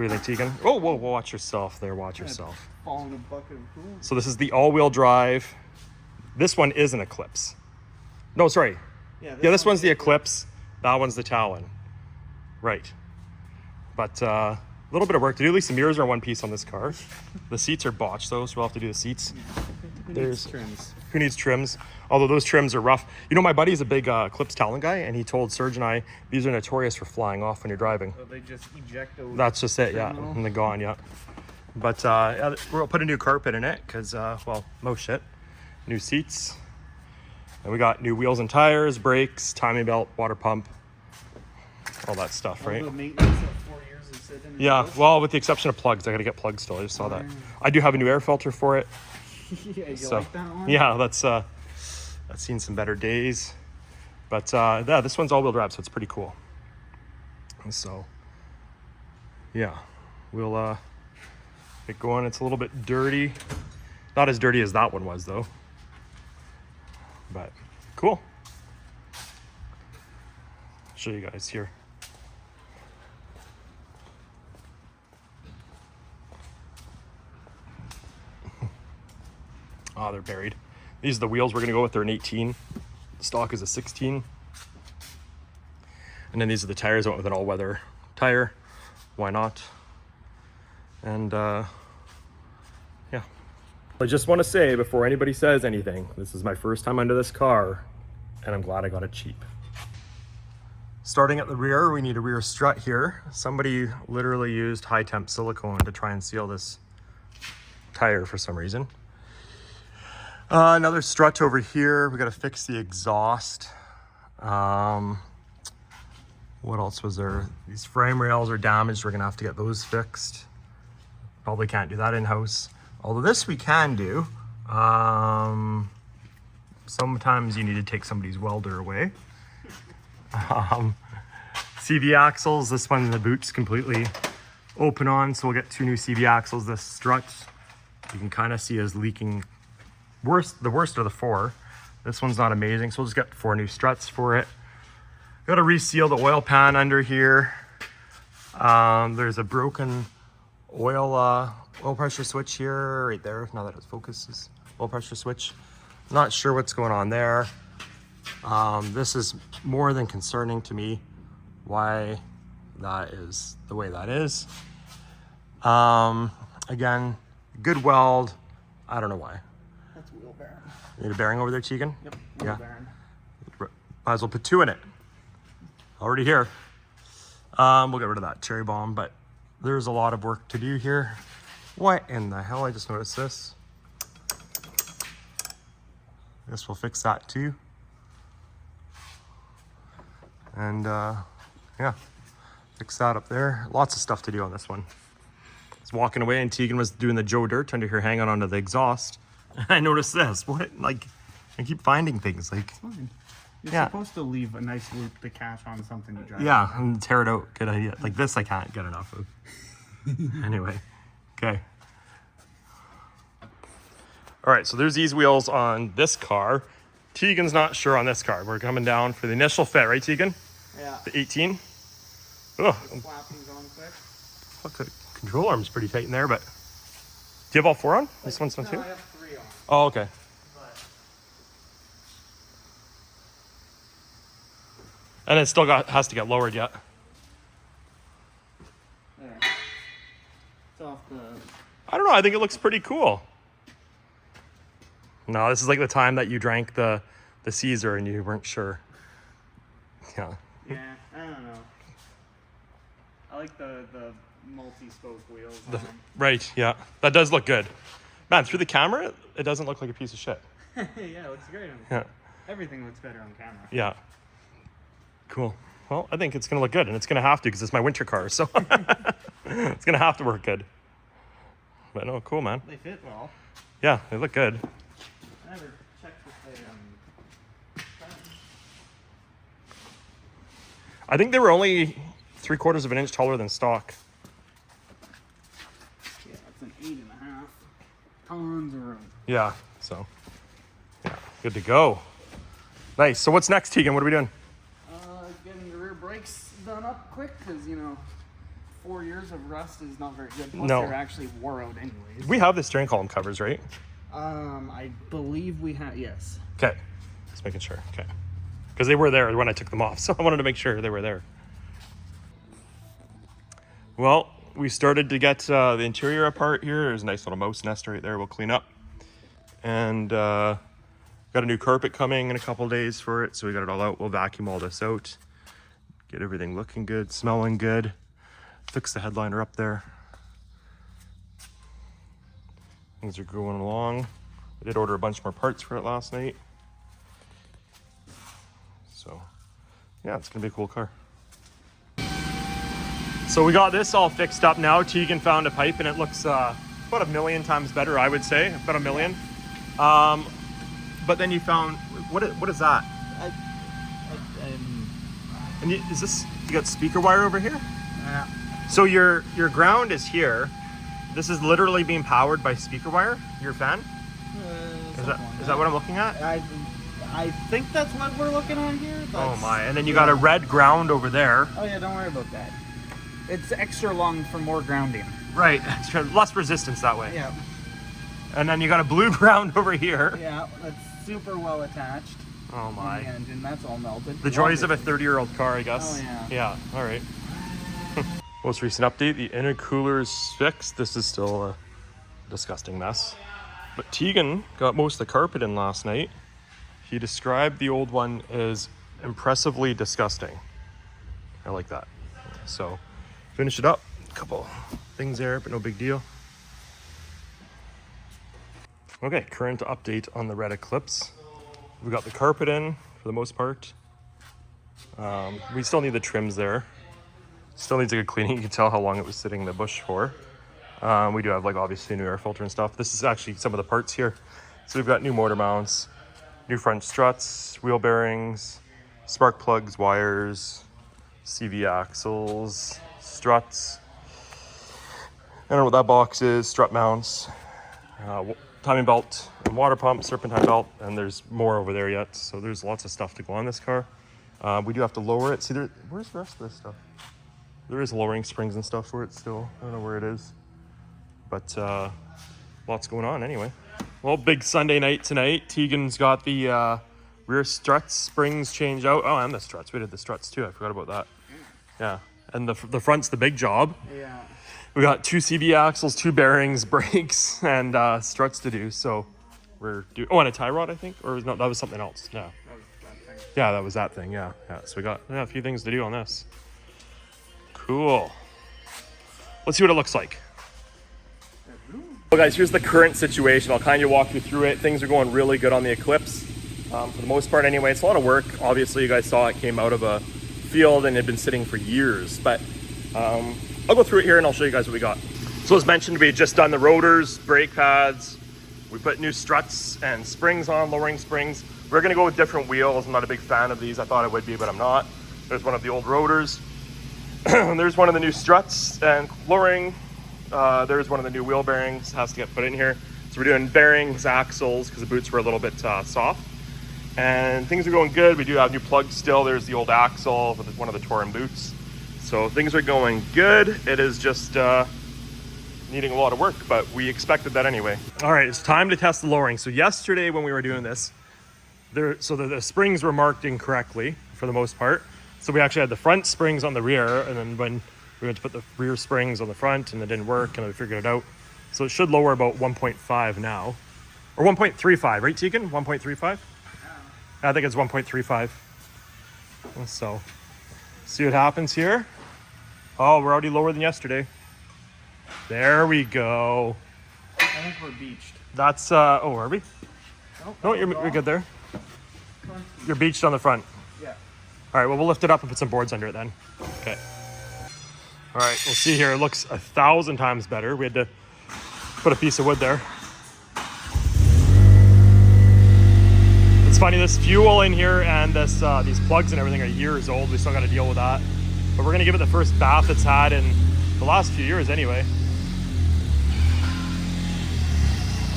What do you think, Tegan? Oh, whoa, watch yourself there. Watch yourself. Fall in a bucket of pool. So this is the all-wheel drive. This one is an Eclipse. No, sorry. Yeah, This one's the Eclipse. That one's the Talon. Right. But a little bit of work to do. At least the mirrors are in one piece on this car. The seats are botched though, so we'll have to do the seats. Who needs trims? Who needs trims? Although those trims are rough. You know, my buddy's a big Eclipse Talon guy, and he told Serge and I, these are notorious for flying off when you're driving. So they just eject those. That's just it, yeah. And they're gone, yeah. But yeah, we'll put a new carpet in it because, well, most shit. New seats. And we got new wheels and tires, brakes, timing belt, water pump, all that stuff, right? All the maintenance of 4 years of sitting in Yeah, the well, with the exception of plugs. I got to get plugs still. I just saw that. I do have a new air filter for it. Yeah, you So, like that one? yeah, that's seen some better days. But yeah, this one's all-wheel drive, so it's pretty cool. So, yeah, we'll get going. It's a little bit dirty. Not as dirty as that one was, though. But cool. I'll show you guys here. Ah, they're buried. These are the wheels we're gonna go with. They're an 18. The stock is a 16. And then these are the tires. I went with an all-weather tire. Why not? And yeah. I just want to say before anybody says anything, this is my first time under this car, and I'm glad I got it cheap. Starting at the rear, we need a rear strut here. Somebody literally used high temp silicone to try and seal this tire for some reason. Another strut over here. We got to fix the exhaust. What else was there? These frame rails are damaged. We're gonna have to get those fixed. Probably can't do that in-house. Although this we can do. Sometimes you need to take somebody's welder away. CV axles, this one, the boot's completely open on, so we'll get 2 new CV axles. This strut, you can kind of see is leaking. The worst of the 4. This one's not amazing, so we'll just get 4 new struts for it. Got to reseal the oil pan under here. There's a broken oil pressure switch here, right there. Now that it focuses, oil pressure switch. Not sure what's going on there. This is more than concerning to me. Why that is the way that is. Again, good weld. I don't know why. That's wheel bearing. Need a bearing over there, Tegan? Yep, wheel Yeah. bearing. Might as well put 2 in it. Already here. We'll get rid of that cherry bomb, but there's a lot of work to do here. What in the hell? I just noticed this. I guess we'll fix that too. And yeah, fix that up there. Lots of stuff to do on this one. I was walking away and Tegan was doing the Joe Dirt under here, hanging onto the exhaust. And I noticed this. What? Like, I keep finding things like. Fine. You're Yeah. supposed to leave a nice loop to catch on something to drive. Yeah, and tear it out. Good idea. Like this, I can't get enough of. Anyway, okay. All right, so there's these wheels on this car. Tegan's not sure on this car. We're coming down for the initial fit, right, Tegan? Yeah. The 18. Oh, Slap these on quick. fuck, the control arm's pretty tight in there, but. Do you have all 4 on? This one's not No, too? I have 3 on. Oh, okay. But And it still has to get lowered yet. there. It's off the. I don't know. I think it looks pretty cool. No, this is like the time that you drank the Caesar and you weren't sure. Yeah. Yeah, I don't know. I like the multi-spoke wheels. The, on 'em. right. Yeah. That does look good. Man, through the camera, it doesn't look like a piece of shit. Yeah, it looks great on Yeah. Everything looks better on camera. Yeah. Cool. Well, I think it's going to look good, and it's going to have to because it's my winter car, so it's going to have to work good. But no, cool, man. They fit well. Yeah, they look good. I never checked if they I think they were only 3/4 of an inch taller than stock. Yeah, it's an 8.5. Tons of room. Yeah, so yeah, good to go. Nice. So what's next, Tegan? What are we doing? Getting the rear brakes done up quick because, you know, 4 years of rust is not very good. Plus No. they're actually wore out anyways. We have the steering column covers, right? I believe we have, yes. Okay. Just making sure. Okay. Because they were there when I took them off, so I wanted to make sure they were there. Well, we started to get the interior apart here. There's a nice little mouse nest right there we'll clean up. And got a new carpet coming in a couple days for it, so we got it all out. We'll vacuum all this out. Get everything looking good, smelling good. Fix the headliner up there. Things are going along. I did order a bunch more parts for it last night. So, yeah, it's gonna be a cool car. So we got this all fixed up now. Tegan found a pipe and it looks about 1 million times better, I would say. About 1 million. But then you found, what is that? And is this, you got speaker wire over here? Yeah. So your ground is here. This is literally being powered by speaker wire, your fan? Is that what I'm looking at? I think that's what we're looking at here. Oh my, and then you got a red ground over there. Oh yeah, don't worry about that. It's extra long for more grounding. Right, less resistance that way. Yeah. And then you got a blue ground over here. Yeah, that's super well attached. Oh my. The engine, that's all melted. The joys of a 30-year-old car, I guess. Oh yeah. Yeah, all right. Most recent update, the intercooler is fixed. This is still a disgusting mess. But Tegan got most of the carpet in last night. He described the old one as impressively disgusting. I like that. So, finish it up. A couple things there, but no big deal. Okay, current update on the red Eclipse. We got the carpet in for the most part. We still need the trims there. Still needs a good cleaning. You can tell how long it was sitting in the bush for. We do have like obviously a new air filter and stuff. This is actually some of the parts here. So we've got new motor mounts, new front struts, wheel bearings, spark plugs, wires, CV axles, struts. I don't know what that box is, strut mounts, timing belt, and water pump, serpentine belt, and there's more over there yet. So there's lots of stuff to go on this car. We do have to lower it. See, where's the rest of this stuff? There is lowering springs and stuff for it still. I don't know where it is. But lots going on anyway. Well, big Sunday night tonight. Tegan's got the rear struts, springs change out. Oh, and the struts. We did the struts too. I forgot about that. Yeah. And the front's the big job. Yeah. We got 2 CB axles, 2 bearings, brakes, and struts to do. So we're and a tie rod, I think? Or no, that was something else. No. That was that thing. Yeah, that was that thing. Yeah. So we got a few things to do on this. Cool. Let's see what it looks like. Well guys, here's the current situation. I'll kind of walk you through it. Things are going really good on the Eclipse. For the most part anyway. It's a lot of work. Obviously you guys saw it came out of a field and had been sitting for years. But I'll go through it here and I'll show you guys what we got. So as mentioned, we had just done the rotors, brake pads. We put new struts and springs on, lowering springs. We're gonna go with different wheels. I'm not a big fan of these. I thought I would be, but I'm not. There's one of the old rotors. There's one of the new struts and lowering. There's one of the new wheel bearings, has to get put in here. So we're doing bearings, axles, because the boots were a little bit soft. And things are going good. We do have new plugs still. There's the old axle with one of the Touring boots. So things are going good. It is just needing a lot of work, but we expected that anyway. All right, it's time to test the lowering. So yesterday when we were doing this, the springs were marked incorrectly for the most part. So we actually had the front springs on the rear, and then when we went to put the rear springs on the front and it didn't work, and we figured it out. So it should lower about 1.5 now. Or 1.35, right Tegan? 1.35? I think it's 1.35. So, see what happens here. Oh, we're already lower than yesterday. There we go. I think we're beached. That's, oh, are we? No, you're good there. You're beached on the front. Yeah. All right, well, we'll lift it up and put some boards under it then. Okay. All right, we'll see here. It looks 1,000 times better. We had to put a piece of wood there. It's funny, this fuel in here and this these plugs and everything are years old. We still got to deal with that. But we're gonna give it the first bath it's had in the last few years anyway.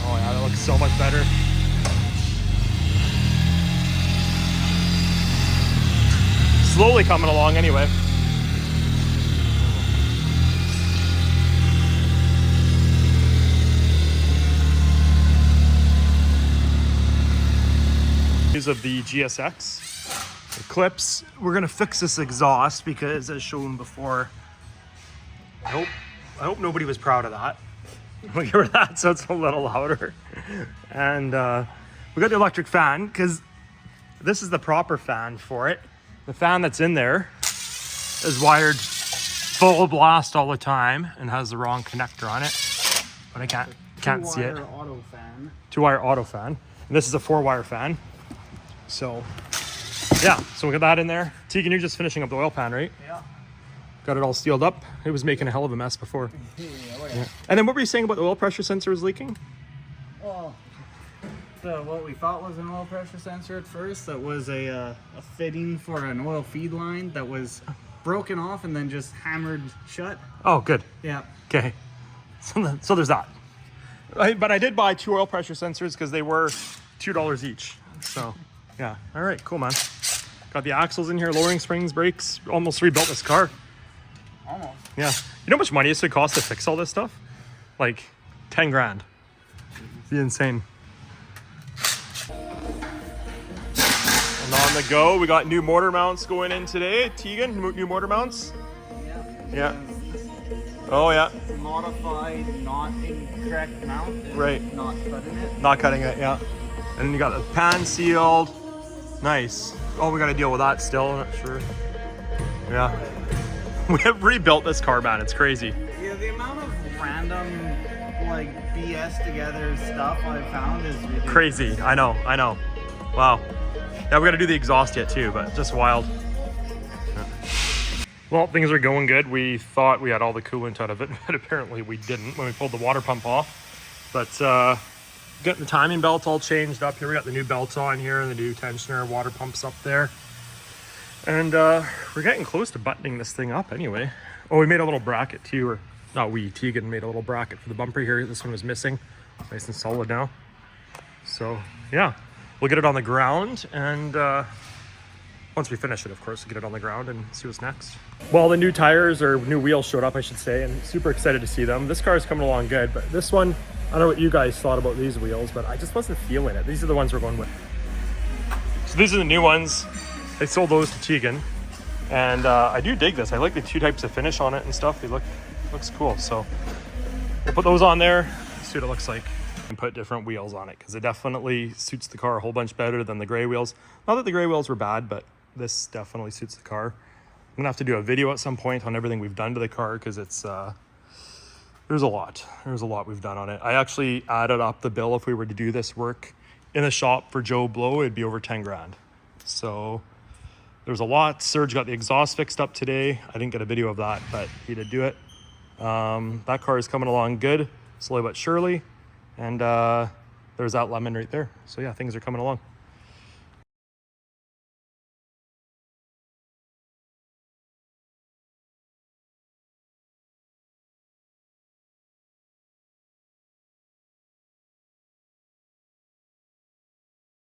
Oh yeah, that looks so much better. Slowly coming along anyway. reviews of the GSX Eclipse. We're gonna fix this exhaust because, as shown before, I hope nobody was proud of that. We'll get rid of that so it's a little louder. And we got the electric fan because this is the proper fan for it. The fan that's in there is wired full blast all the time and has the wrong connector on it, but I can't see it. Auto fan. 2-wire auto fan. And this is a 4-wire fan. So yeah, so we got that in there. Tegan, you're just finishing up the oil pan, right? Yeah. Got it all sealed up. It was making a hell of a mess before. Yeah. And then what were you saying about the oil pressure sensor was leaking? Well, what we thought was an oil pressure sensor at first, that was a fitting for an oil feed line that was broken off and then just hammered shut. Oh, good. Yeah. Okay. So there's that. But I did buy 2 oil pressure sensors because they were $2 each. So yeah. All right, cool, man. Got the axles in here, lowering springs, brakes. Almost rebuilt this car. Almost. Yeah. You know how much money it's gonna cost to fix all this stuff? Like 10 grand. It'd be insane. And on the go, we got new motor mounts going in today. Tegan, new motor mounts? Yeah. Oh yeah. Modified, not incorrect mount. Right. Not cutting it. Not cutting it, yeah. And then you got the pan sealed. Nice. Oh, we gotta deal with that still, I'm not sure. Yeah. We have rebuilt this car, man. It's crazy. Yeah, the amount of random, like, BS together stuff I've found is ridiculous. Crazy. I know. Wow. Yeah, we gotta do the exhaust yet too, but just wild. Yeah. Well, things are going good. We thought we had all the coolant out of it, but apparently we didn't when we pulled the water pump off. But getting the timing belt all changed up here. We got the new belts on here and the new tensioner water pumps up there. And we're getting close to buttoning this thing up anyway. Oh, we made a little bracket too, or not we, Tegan made a little bracket for the bumper here. This one was missing. Nice and solid now. So yeah, we'll get it on the ground, and once we finish it, of course, we'll get it on the ground and see what's next. Well, the new tires, or new wheels, showed up, I should say, and super excited to see them. This car is coming along good, but this one, I don't know what you guys thought about these wheels, but I just wasn't feeling it. These are the ones we're going with. So these are the new ones. They sold those to Tegan, and I do dig this. I like the 2 types of finish on it and stuff. They looks cool. So we'll put those on there, see what it looks like, and put different wheels on it because it definitely suits the car a whole bunch better than the gray wheels. Not that the gray wheels were bad, but this definitely suits the car. I'm gonna have to do a video at some point on everything we've done to the car because it's there's a lot we've done on it. I actually added up the bill. If we were to do this work in the shop for Joe Blow, it'd be over 10 grand. So there's a lot. Serge got the exhaust fixed up today. I didn't get a video of that, but he did do it. That car is coming along good, slowly but surely. And there's that lemon right there. So yeah, things are coming along.